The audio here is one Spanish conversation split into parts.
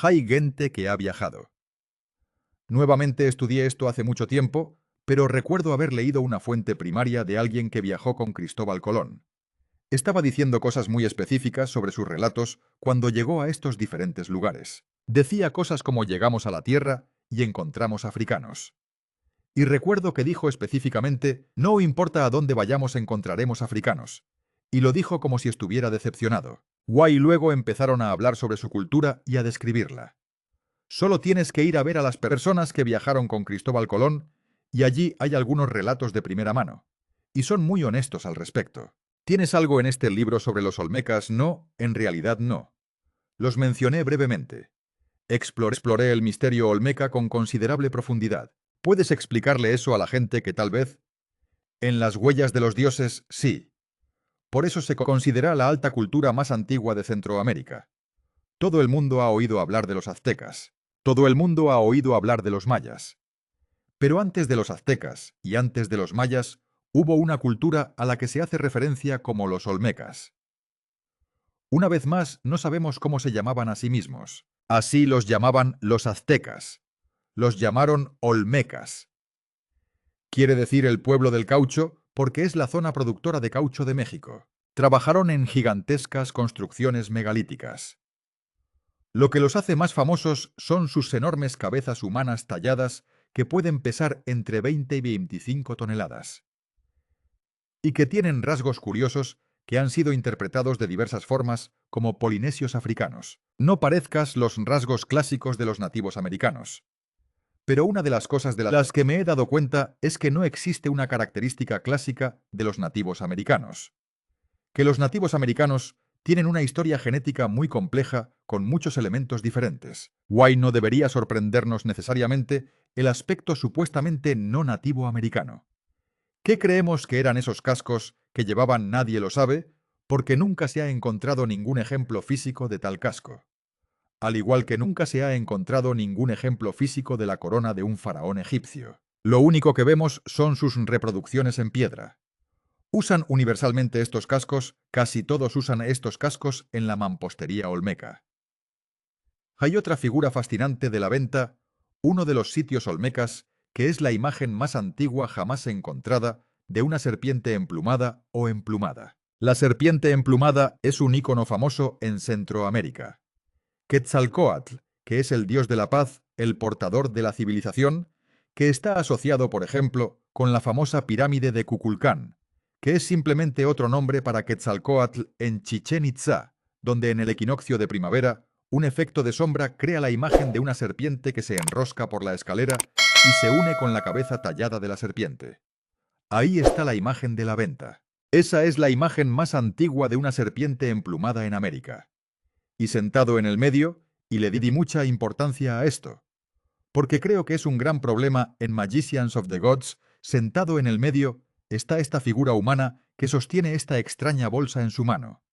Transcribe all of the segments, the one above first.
Hay gente que ha viajado. Nuevamente estudié esto hace mucho tiempo, pero recuerdo haber leído una fuente primaria de alguien que viajó con Cristóbal Colón. Estaba diciendo cosas muy específicas sobre sus relatos cuando llegó a estos diferentes lugares. Decía cosas como llegamos a la Tierra y encontramos africanos. Y recuerdo que dijo específicamente, no importa a dónde vayamos encontraremos africanos. Y lo dijo como si estuviera decepcionado. Guay luego empezaron a hablar sobre su cultura y a describirla. Solo tienes que ir a ver a las personas que viajaron con Cristóbal Colón y allí hay algunos relatos de primera mano. Y son muy honestos al respecto. ¿Tienes algo en este libro sobre los olmecas? No, en realidad no. Los mencioné brevemente. Exploré el misterio olmeca con considerable profundidad. ¿Puedes explicarle eso a la gente que tal vez? En las huellas de los dioses, sí. Por eso se considera la alta cultura más antigua de Centroamérica. Todo el mundo ha oído hablar de los aztecas. Todo el mundo ha oído hablar de los mayas. Pero antes de los aztecas y antes de los mayas, hubo una cultura a la que se hace referencia como los olmecas. Una vez más, no sabemos cómo se llamaban a sí mismos. Así los llamaban los aztecas. Los llamaron olmecas. Quiere decir el pueblo del caucho porque es la zona productora de caucho de México. Trabajaron en gigantescas construcciones megalíticas. Lo que los hace más famosos son sus enormes cabezas humanas talladas que pueden pesar entre 20 y 25 toneladas. Y que tienen rasgos curiosos que han sido interpretados de diversas formas como polinesios africanos. No parezcas los rasgos clásicos de los nativos americanos. Pero una de las cosas de las que me he dado cuenta es que no existe una característica clásica de los nativos americanos. Que los nativos americanos tienen una historia genética muy compleja con muchos elementos diferentes. Guay no debería sorprendernos necesariamente el aspecto supuestamente no nativo americano. ¿Qué creemos que eran esos cascos que llevaban nadie lo sabe? Porque nunca se ha encontrado ningún ejemplo físico de tal casco. Al igual que nunca se ha encontrado ningún ejemplo físico de la corona de un faraón egipcio. Lo único que vemos son sus reproducciones en piedra. Usan universalmente estos cascos, casi todos usan estos cascos en la mampostería olmeca. Hay otra figura fascinante de la venta, uno de los sitios olmecas, que es la imagen más antigua jamás encontrada de una serpiente emplumada o emplumada. La serpiente emplumada es un ícono famoso en Centroamérica. Quetzalcóatl, que es el dios de la paz, el portador de la civilización, que está asociado, por ejemplo, con la famosa pirámide de Kukulcán, que es simplemente otro nombre para Quetzalcóatl en Chichén Itzá, donde en el equinoccio de primavera, un efecto de sombra crea la imagen de una serpiente que se enrosca por la escalera y se une con la cabeza tallada de la serpiente. Ahí está la imagen de la venta. Esa es la imagen más antigua de una serpiente emplumada en América. Y sentado en el medio, y le di mucha importancia a esto, porque creo que es un gran problema en Magicians of the Gods, sentado en el medio, está esta figura humana que sostiene esta extraña bolsa en su mano.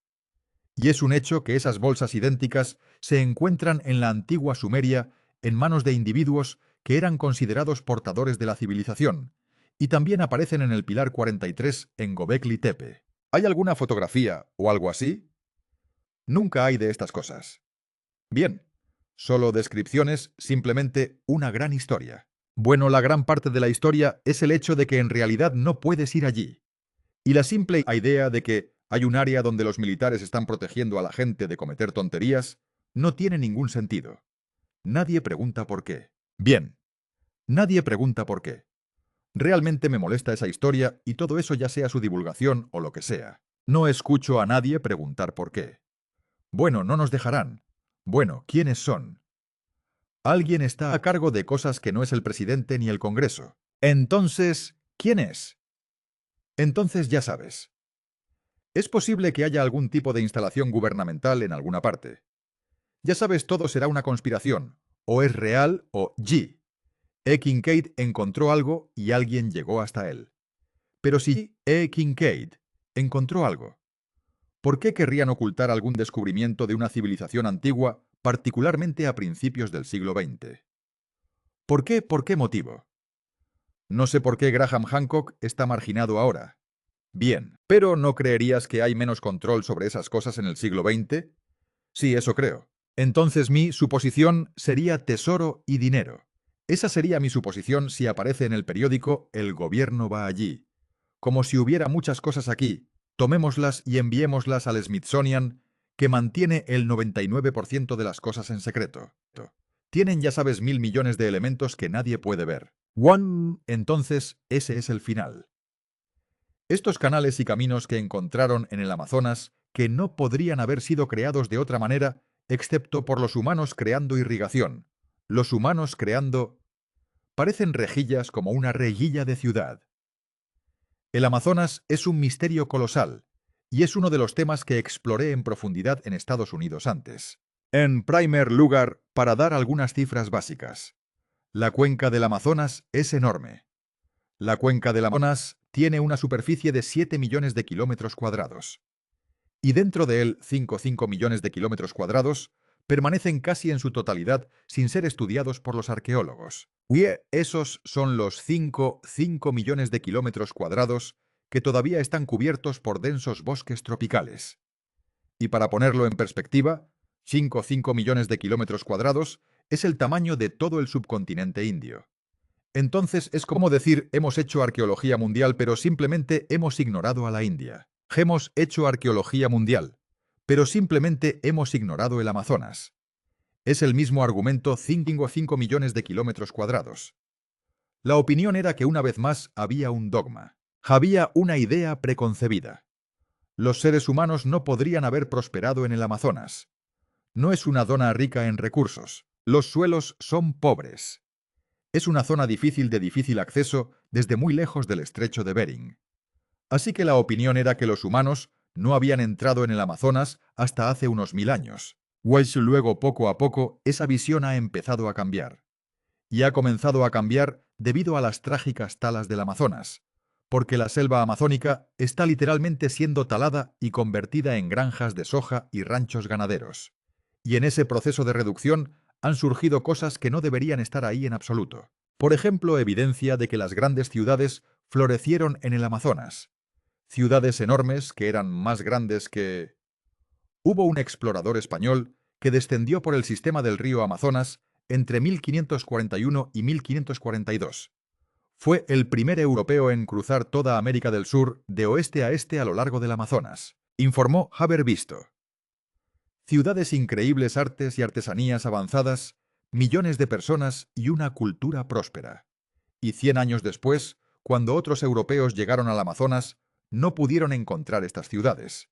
Y es un hecho que esas bolsas idénticas se encuentran en la antigua Sumeria en manos de individuos que eran considerados portadores de la civilización, y también aparecen en el Pilar 43 en Gobekli Tepe. ¿Hay alguna fotografía o algo así? Nunca hay de estas cosas. Bien, solo descripciones, simplemente una gran historia. Bueno, la gran parte de la historia es el hecho de que en realidad no puedes ir allí. Y la simple idea de que hay un área donde los militares están protegiendo a la gente de cometer tonterías no tiene ningún sentido. Nadie pregunta por qué. Bien, nadie pregunta por qué. Realmente me molesta esa historia y todo eso ya sea su divulgación o lo que sea. No escucho a nadie preguntar por qué. Bueno, no nos dejarán. Bueno, ¿quiénes son? Alguien está a cargo de cosas que no es el presidente ni el Congreso. Entonces, ¿quién es? Entonces ya sabes. Es posible que haya algún tipo de instalación gubernamental en alguna parte. Ya sabes, todo será una conspiración. O es real o G. Kincaid encontró algo y alguien llegó hasta él. Pero si Kincaid encontró algo, ¿por qué querrían ocultar algún descubrimiento de una civilización antigua, particularmente a principios del siglo XX? ¿Por qué? ¿Por qué motivo? No sé por qué Graham Hancock está marginado ahora. Bien, pero ¿no creerías que hay menos control sobre esas cosas en el siglo XX? Sí, eso creo. Entonces mi suposición sería tesoro y dinero. Esa sería mi suposición si aparece en el periódico "El gobierno va allí". Como si hubiera muchas cosas aquí, tomémoslas y enviémoslas al Smithsonian, que mantiene el 99% de las cosas en secreto. Tienen, ya sabes, 1.000 millones de elementos que nadie puede ver. Entonces, ese es el final. Estos canales y caminos que encontraron en el Amazonas, que no podrían haber sido creados de otra manera, excepto por los humanos creando irrigación. Los humanos creando... parecen rejillas como una rejilla de ciudad. El Amazonas es un misterio colosal, y es uno de los temas que exploré en profundidad en Estados Unidos antes. En primer lugar, para dar algunas cifras básicas. La cuenca del Amazonas es enorme. La cuenca del Amazonas tiene una superficie de 7 millones de kilómetros cuadrados. Y dentro de él, 5 millones de kilómetros cuadrados permanecen casi en su totalidad sin ser estudiados por los arqueólogos. Y esos son los 5 millones de kilómetros cuadrados que todavía están cubiertos por densos bosques tropicales. Y para ponerlo en perspectiva, 5 millones de kilómetros cuadrados es el tamaño de todo el subcontinente indio. Entonces es como decir, hemos hecho arqueología mundial, pero simplemente hemos ignorado a la India. Hemos hecho arqueología mundial, pero simplemente hemos ignorado el Amazonas. Es el mismo argumento 5 millones de kilómetros cuadrados. La opinión era que una vez más había un dogma. Había una idea preconcebida. Los seres humanos no podrían haber prosperado en el Amazonas. No es una zona rica en recursos. Los suelos son pobres. Es una zona difícil de difícil acceso desde muy lejos del estrecho de Bering. Así que la opinión era que los humanos no habían entrado en el Amazonas hasta hace unos 1000 años. Pues luego, poco a poco, esa visión ha empezado a cambiar. Y ha comenzado a cambiar debido a las trágicas talas del Amazonas, porque la selva amazónica está literalmente siendo talada y convertida en granjas de soja y ranchos ganaderos. Y en ese proceso de reducción han surgido cosas que no deberían estar ahí en absoluto. Por ejemplo, evidencia de que las grandes ciudades florecieron en el Amazonas. Ciudades enormes que eran más grandes que... Hubo un explorador español que descendió por el sistema del río Amazonas entre 1541 y 1542. Fue el primer europeo en cruzar toda América del Sur de oeste a este a lo largo del Amazonas. Informó haber visto ciudades increíbles, artes y artesanías avanzadas, millones de personas y una cultura próspera. Y 100 años después, cuando otros europeos llegaron al Amazonas, no pudieron encontrar estas ciudades.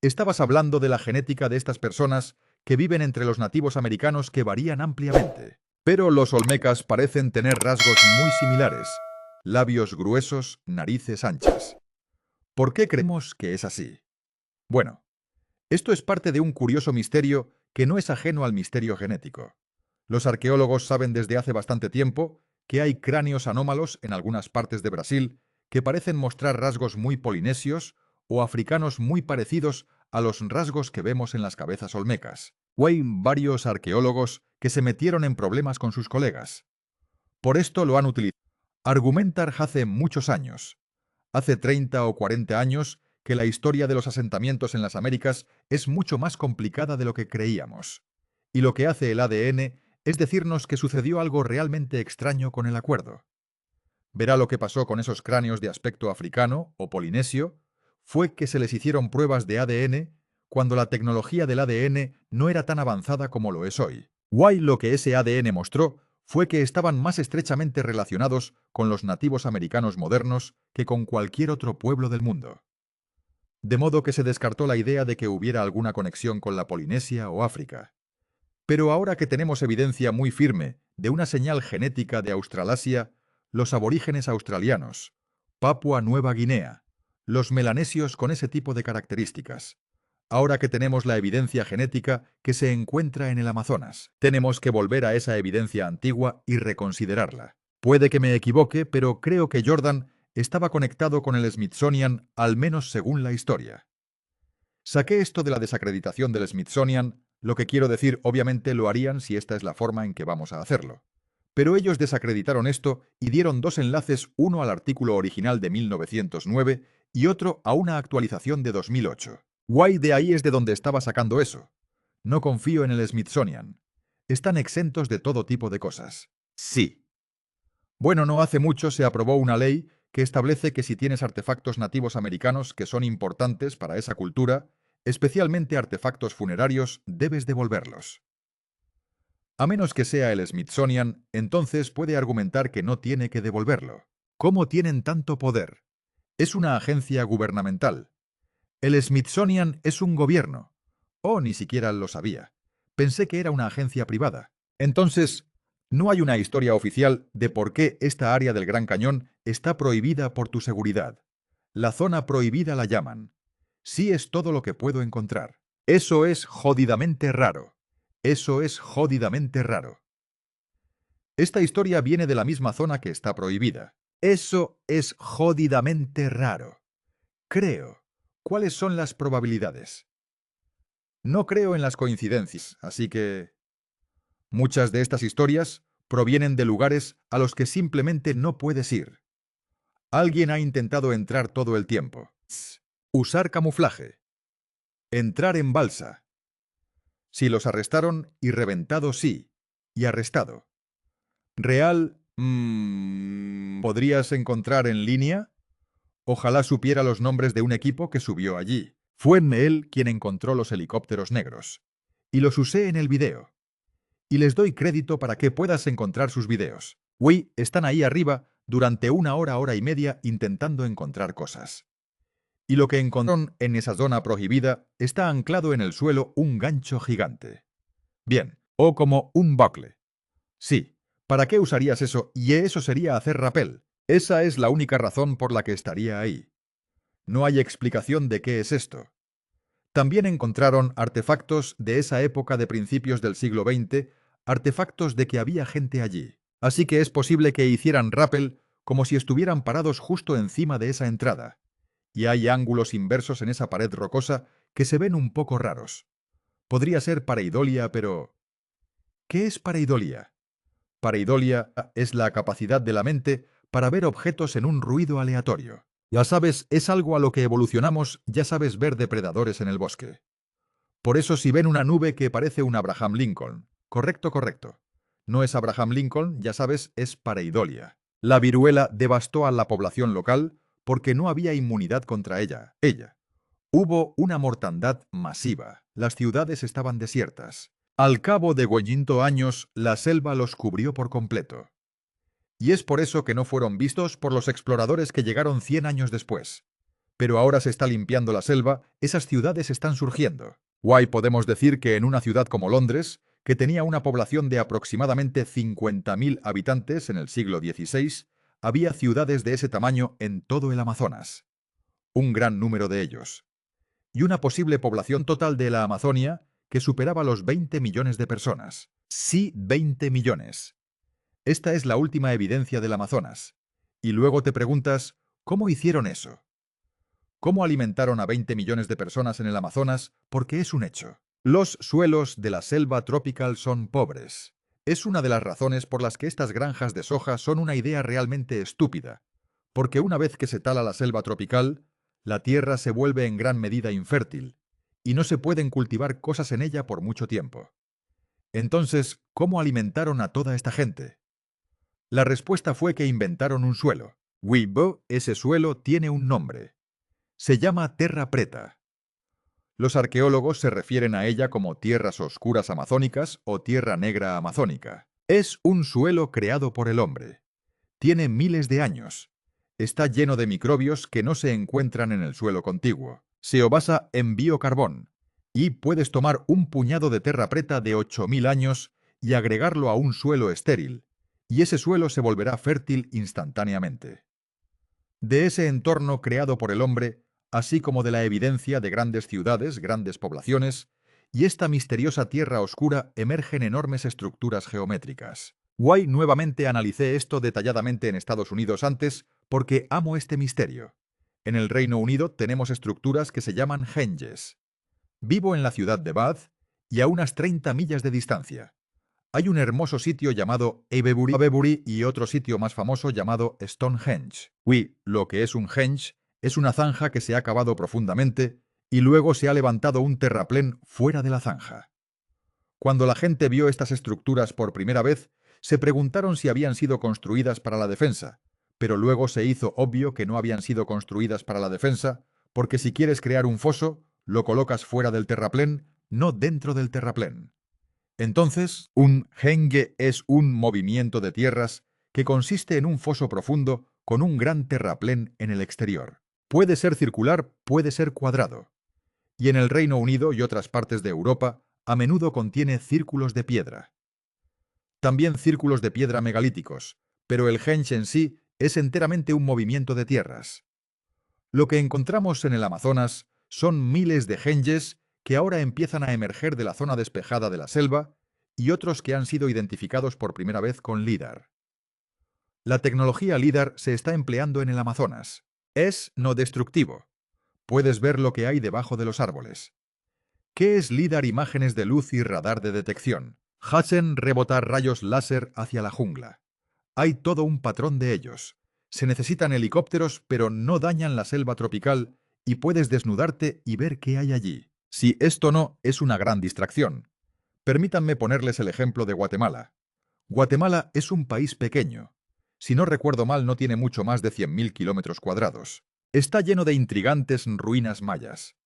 Estabas hablando de la genética de estas personas que viven entre los nativos americanos que varían ampliamente. Pero los olmecas parecen tener rasgos muy similares: labios gruesos, narices anchas. ¿Por qué creemos que es así? Bueno, esto es parte de un curioso misterio que no es ajeno al misterio genético. Los arqueólogos saben desde hace bastante tiempo que hay cráneos anómalos en algunas partes de Brasil que parecen mostrar rasgos muy polinesios o africanos muy parecidos a los rasgos que vemos en las cabezas olmecas. Hay varios arqueólogos que se metieron en problemas con sus colegas. Por esto lo han utilizado. Argumentar hace muchos años, hace 30 o 40 años, que la historia de los asentamientos en las Américas es mucho más complicada de lo que creíamos. Y lo que hace el ADN es decirnos que sucedió algo realmente extraño con el acuerdo. Verá lo que pasó con esos cráneos de aspecto africano o polinesio, fue que se les hicieron pruebas de ADN cuando la tecnología del ADN no era tan avanzada como lo es hoy. Lo que ese ADN mostró fue que estaban más estrechamente relacionados con los nativos americanos modernos que con cualquier otro pueblo del mundo. De modo que se descartó la idea de que hubiera alguna conexión con la Polinesia o África. Pero ahora que tenemos evidencia muy firme de una señal genética de Australasia, los aborígenes australianos, Papua Nueva Guinea, los melanesios con ese tipo de características, ahora que tenemos la evidencia genética que se encuentra en el Amazonas, tenemos que volver a esa evidencia antigua y reconsiderarla. Puede que me equivoque, pero creo que Jordan estaba conectado con el Smithsonian, al menos según la historia. Saqué esto de la desacreditación del Smithsonian, lo que quiero decir, obviamente lo harían si esta es la forma en que vamos a hacerlo. Pero ellos desacreditaron esto y dieron dos enlaces, uno al artículo original de 1909 y otro a una actualización de 2008. De ahí es de donde estaba sacando eso. No confío en el Smithsonian. Están exentos de todo tipo de cosas. Sí. Bueno, no hace mucho se aprobó una ley que establece que si tienes artefactos nativos americanos que son importantes para esa cultura, especialmente artefactos funerarios, debes devolverlos. A menos que sea el Smithsonian, entonces puede argumentar que no tiene que devolverlo. ¿Cómo tienen tanto poder? Es una agencia gubernamental. El Smithsonian es un gobierno. Oh, ni siquiera lo sabía. Pensé que era una agencia privada. Entonces, no hay una historia oficial de por qué esta área del Gran Cañón está prohibida por tu seguridad. La zona prohibida la llaman. Sí es todo lo que puedo encontrar. Eso es jodidamente raro. Eso es jodidamente raro. Esta historia viene de la misma zona que está prohibida. Eso es jodidamente raro. Creo. ¿Cuáles son las probabilidades? No creo en las coincidencias, así que... Muchas de estas historias provienen de lugares a los que simplemente no puedes ir. Alguien ha intentado entrar todo el tiempo. Usar camuflaje. Entrar en balsa. Si los arrestaron y reventado sí. Y arrestado. Real... ¿podrías encontrar en línea? Ojalá supiera los nombres de un equipo que subió allí. Fue él quien encontró los helicópteros negros. Y los usé en el video. Y les doy crédito para que puedas encontrar sus videos. Están ahí arriba durante una hora y media intentando encontrar cosas. Y lo que encontraron en esa zona prohibida está anclado en el suelo un gancho gigante. Bien, o como un bucle. Sí, ¿para qué usarías eso? Y eso sería hacer rappel. Esa es la única razón por la que estaría ahí. No hay explicación de qué es esto. También encontraron artefactos de esa época de principios del siglo XX, artefactos de que había gente allí. Así que es posible que hicieran rappel como si estuvieran parados justo encima de esa entrada. Y hay ángulos inversos en esa pared rocosa que se ven un poco raros. Podría ser pareidolia, pero... ¿Qué es pareidolia? Pareidolia es la capacidad de la mente para ver objetos en un ruido aleatorio. Ya sabes, es algo a lo que evolucionamos, ya sabes, ver depredadores en el bosque. Por eso si ven una nube que parece un Abraham Lincoln. Correcto, correcto. No es Abraham Lincoln, ya sabes, es pareidolia. La viruela devastó a la población local porque no había inmunidad contra ella. Hubo una mortandad masiva. Las ciudades estaban desiertas. Al cabo de 50 años, la selva los cubrió por completo. Y es por eso que no fueron vistos por los exploradores que llegaron 100 años después. Pero ahora se está limpiando la selva, esas ciudades están surgiendo. Podemos decir que en una ciudad como Londres, que tenía una población de aproximadamente 50.000 habitantes en el siglo XVI, había ciudades de ese tamaño en todo el Amazonas. Un gran número de ellos. Y una posible población total de la Amazonia que superaba los 20 millones de personas. Sí, 20 millones. Esta es la última evidencia del Amazonas. Y luego te preguntas, ¿cómo hicieron eso? ¿Cómo alimentaron a 20 millones de personas en el Amazonas? Porque es un hecho. Los suelos de la selva tropical son pobres. Es una de las razones por las que estas granjas de soja son una idea realmente estúpida. Porque una vez que se tala la selva tropical, la tierra se vuelve en gran medida infértil, y no se pueden cultivar cosas en ella por mucho tiempo. Entonces, ¿cómo alimentaron a toda esta gente? La respuesta fue que inventaron un suelo. Ese suelo tiene un nombre. Se llama terra preta. Los arqueólogos se refieren a ella como tierras oscuras amazónicas o tierra negra amazónica. Es un suelo creado por el hombre. Tiene miles de años. Está lleno de microbios que no se encuentran en el suelo contiguo. Se basa en biocarbón. Y puedes tomar un puñado de terra preta de 8.000 años y agregarlo a un suelo estéril, y ese suelo se volverá fértil instantáneamente. De ese entorno creado por el hombre, así como de la evidencia de grandes ciudades, grandes poblaciones, y esta misteriosa tierra oscura emergen enormes estructuras geométricas. Nuevamente analicé esto detalladamente en Estados Unidos antes porque amo este misterio. En el Reino Unido tenemos estructuras que se llaman henges. Vivo en la ciudad de Bath y a unas 30 millas de distancia. Hay un hermoso sitio llamado Avebury y otro sitio más famoso llamado Stonehenge. Lo que es un henge es una zanja que se ha cavado profundamente y luego se ha levantado un terraplén fuera de la zanja. Cuando la gente vio estas estructuras por primera vez, se preguntaron si habían sido construidas para la defensa, pero luego se hizo obvio que no habían sido construidas para la defensa, porque si quieres crear un foso, lo colocas fuera del terraplén, no dentro del terraplén. Entonces, un henge es un movimiento de tierras que consiste en un foso profundo con un gran terraplén en el exterior. Puede ser circular, puede ser cuadrado. Y en el Reino Unido y otras partes de Europa, a menudo contiene círculos de piedra. También círculos de piedra megalíticos, pero el henge en sí es enteramente un movimiento de tierras. Lo que encontramos en el Amazonas son miles de henges que ahora empiezan a emerger de la zona despejada de la selva y otros que han sido identificados por primera vez con LIDAR. La tecnología LIDAR se está empleando en el Amazonas. Es no destructivo. Puedes ver lo que hay debajo de los árboles. ¿Qué es LIDAR? Imágenes de luz y radar de detección. Hacen rebotar rayos láser hacia la jungla. Hay todo un patrón de ellos. Se necesitan helicópteros, pero no dañan la selva tropical y puedes desnudarte y ver qué hay allí. Si esto no es una gran distracción. Permítanme ponerles el ejemplo de Guatemala. Guatemala es un país pequeño. Si no recuerdo mal, no tiene mucho más de 100.000 kilómetros cuadrados. Está lleno de intrigantes ruinas mayas.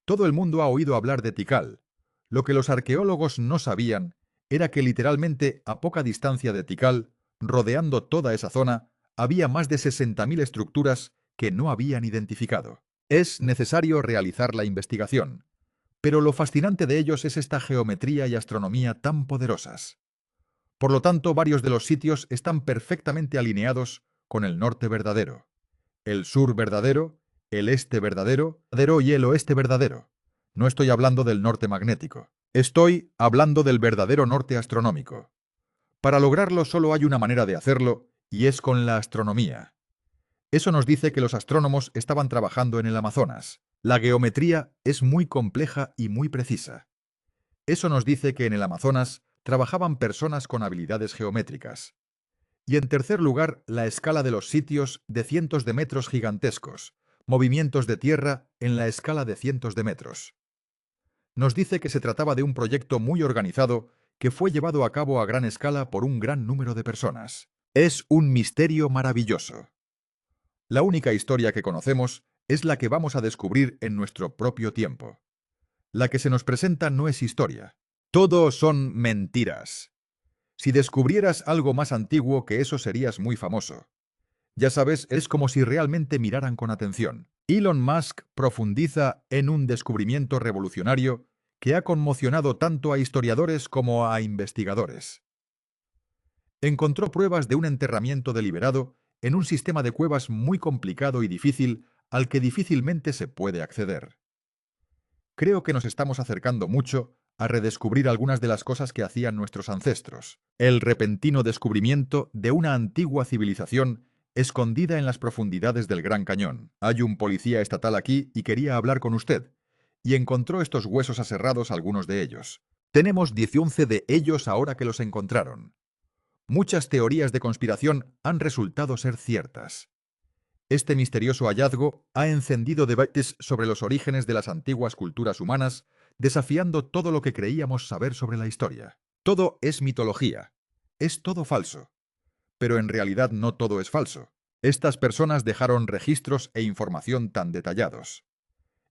Todo el mundo ha oído hablar de Tikal. Lo que los arqueólogos no sabían era que literalmente a poca distancia de Tikal, rodeando toda esa zona, había más de 60.000 estructuras que no habían identificado. Es necesario realizar la investigación, pero lo fascinante de ellos es esta geometría y astronomía tan poderosas. Por lo tanto, varios de los sitios están perfectamente alineados con el norte verdadero, el sur verdadero, el este verdadero y el oeste verdadero. No estoy hablando del norte magnético. Estoy hablando del verdadero norte astronómico. Para lograrlo solo hay una manera de hacerlo, y es con la astronomía. Eso nos dice que los astrónomos estaban trabajando en el Amazonas. La geometría es muy compleja y muy precisa. Eso nos dice que en el Amazonas trabajaban personas con habilidades geométricas. Y en tercer lugar, la escala de los sitios de cientos de metros gigantescos, movimientos de tierra en la escala de cientos de metros. Nos dice que se trataba de un proyecto muy organizado que fue llevado a cabo a gran escala por un gran número de personas. Es un misterio maravilloso. La única historia que conocemos es la que vamos a descubrir en nuestro propio tiempo. La que se nos presenta no es historia. Todo son mentiras. Si descubrieras algo más antiguo que eso serías muy famoso. Ya sabes, es como si realmente miraran con atención. Elon Musk profundiza en un descubrimiento revolucionario que ha conmocionado tanto a historiadores como a investigadores. Encontró pruebas de un enterramiento deliberado en un sistema de cuevas muy complicado y difícil al que difícilmente se puede acceder. Creo que nos estamos acercando mucho a redescubrir algunas de las cosas que hacían nuestros ancestros. El repentino descubrimiento de una antigua civilización escondida en las profundidades del Gran Cañón. Hay un policía estatal aquí y quería hablar con usted, y encontró estos huesos aserrados, algunos de ellos. Tenemos 11 de ellos ahora que los encontraron. Muchas teorías de conspiración han resultado ser ciertas. Este misterioso hallazgo ha encendido debates sobre los orígenes de las antiguas culturas humanas, desafiando todo lo que creíamos saber sobre la historia. Todo es mitología. Es todo falso. Pero en realidad no todo es falso. Estas personas dejaron registros e información tan detallados.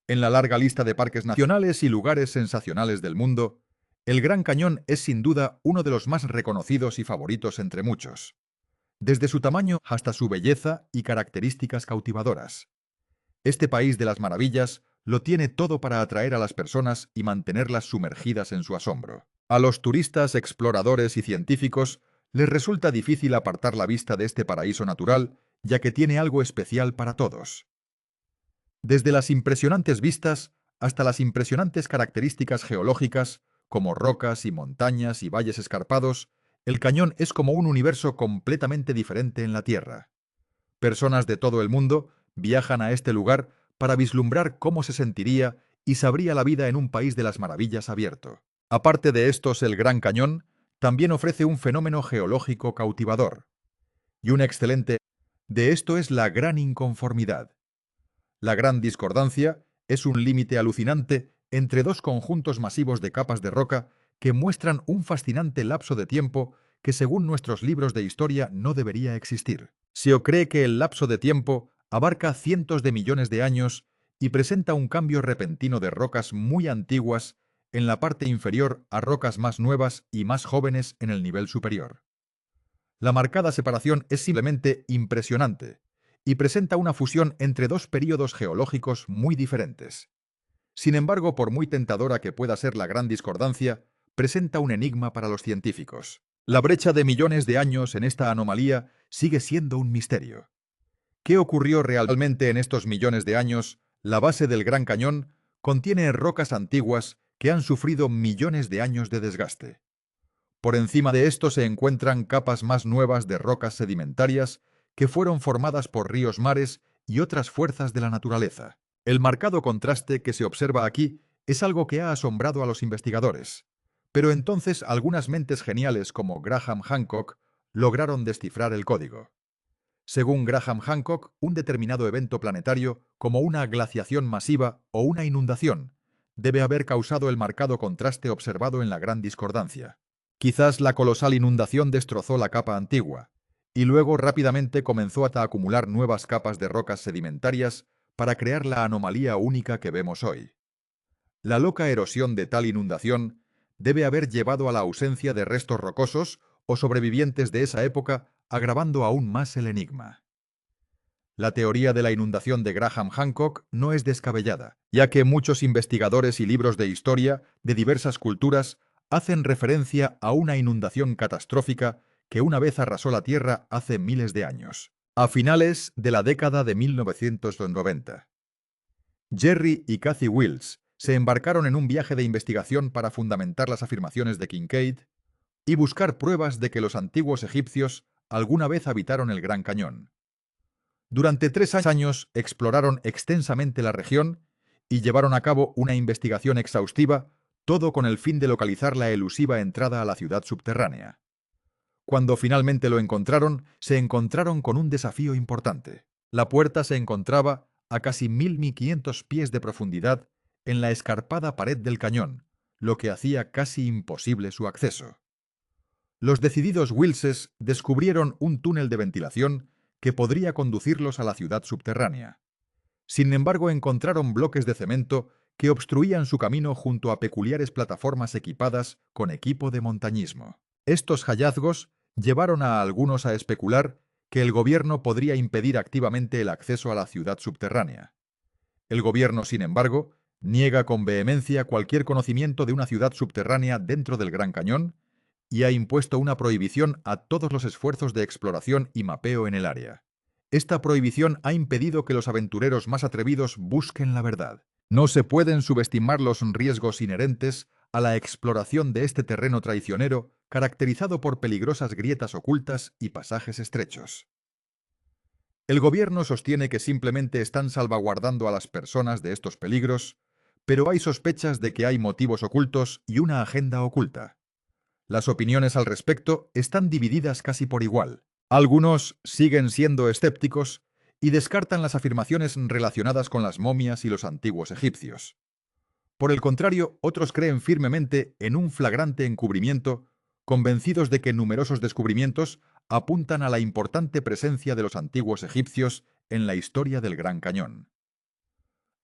En la larga lista de parques nacionales y lugares sensacionales del mundo, el Gran Cañón es sin duda uno de los más reconocidos y favoritos entre muchos. Desde su tamaño hasta su belleza y características cautivadoras. Este país de las maravillas lo tiene todo para atraer a las personas y mantenerlas sumergidas en su asombro. A los turistas, exploradores y científicos les resulta difícil apartar la vista de este paraíso natural, ya que tiene algo especial para todos. Desde las impresionantes vistas hasta las impresionantes características geológicas, como rocas y montañas y valles escarpados, el cañón es como un universo completamente diferente en la Tierra. Personas de todo el mundo viajan a este lugar para vislumbrar cómo se sentiría y sabría la vida en un país de las maravillas abierto. Aparte de estos, el Gran Cañón también ofrece un fenómeno geológico cautivador. Y un excelente de esto es la gran inconformidad. La gran discordancia es un límite alucinante entre dos conjuntos masivos de capas de roca que muestran un fascinante lapso de tiempo que según nuestros libros de historia no debería existir. Se cree que el lapso de tiempo abarca cientos de millones de años y presenta un cambio repentino de rocas muy antiguas en la parte inferior a rocas más nuevas y más jóvenes en el nivel superior. La marcada separación es simplemente impresionante y presenta una fusión entre dos períodos geológicos muy diferentes. Sin embargo, por muy tentadora que pueda ser la gran discordancia, presenta un enigma para los científicos. La brecha de millones de años en esta anomalía sigue siendo un misterio. ¿Qué ocurrió realmente en estos millones de años? La base del Gran Cañón contiene rocas antiguas que han sufrido millones de años de desgaste. Por encima de esto se encuentran capas más nuevas de rocas sedimentarias que fueron formadas por ríos, mares y otras fuerzas de la naturaleza. El marcado contraste que se observa aquí es algo que ha asombrado a los investigadores. Pero entonces algunas mentes geniales como Graham Hancock lograron descifrar el código. Según Graham Hancock, un determinado evento planetario, como una glaciación masiva o una inundación, debe haber causado el marcado contraste observado en la Gran Discordancia. Quizás la colosal inundación destrozó la capa antigua, y luego rápidamente comenzó a acumular nuevas capas de rocas sedimentarias para crear la anomalía única que vemos hoy. La loca erosión de tal inundación debe haber llevado a la ausencia de restos rocosos o sobrevivientes de esa época, agravando aún más el enigma. La teoría de la inundación de Graham Hancock no es descabellada, ya que muchos investigadores y libros de historia de diversas culturas hacen referencia a una inundación catastrófica que una vez arrasó la Tierra hace miles de años, a finales de la década de 1990. Jerry y Kathy Wills se embarcaron en un viaje de investigación para fundamentar las afirmaciones de Kincaid y buscar pruebas de que los antiguos egipcios alguna vez habitaron el Gran Cañón. Durante 3 años exploraron extensamente la región y llevaron a cabo una investigación exhaustiva, todo con el fin de localizar la elusiva entrada a la ciudad subterránea. Cuando finalmente lo encontraron, se encontraron con un desafío importante. La puerta se encontraba a casi 1.500 pies de profundidad en la escarpada pared del cañón, lo que hacía casi imposible su acceso. Los decididos Wilses descubrieron un túnel de ventilación que podría conducirlos a la ciudad subterránea. Sin embargo, encontraron bloques de cemento que obstruían su camino junto a peculiares plataformas equipadas con equipo de montañismo. Estos hallazgos llevaron a algunos a especular que el gobierno podría impedir activamente el acceso a la ciudad subterránea. El gobierno, sin embargo, niega con vehemencia cualquier conocimiento de una ciudad subterránea dentro del Gran Cañón y ha impuesto una prohibición a todos los esfuerzos de exploración y mapeo en el área. Esta prohibición ha impedido que los aventureros más atrevidos busquen la verdad. No se pueden subestimar los riesgos inherentes a la exploración de este terreno traicionero, caracterizado por peligrosas grietas ocultas y pasajes estrechos. El gobierno sostiene que simplemente están salvaguardando a las personas de estos peligros, pero hay sospechas de que hay motivos ocultos y una agenda oculta. Las opiniones al respecto están divididas casi por igual. Algunos siguen siendo escépticos y descartan las afirmaciones relacionadas con las momias y los antiguos egipcios. Por el contrario, otros creen firmemente en un flagrante encubrimiento, convencidos de que numerosos descubrimientos apuntan a la importante presencia de los antiguos egipcios en la historia del Gran Cañón.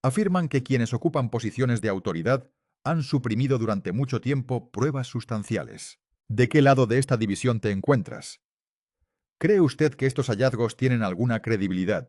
Afirman que quienes ocupan posiciones de autoridad han suprimido durante mucho tiempo pruebas sustanciales. ¿De qué lado de esta división te encuentras? ¿Cree usted que estos hallazgos tienen alguna credibilidad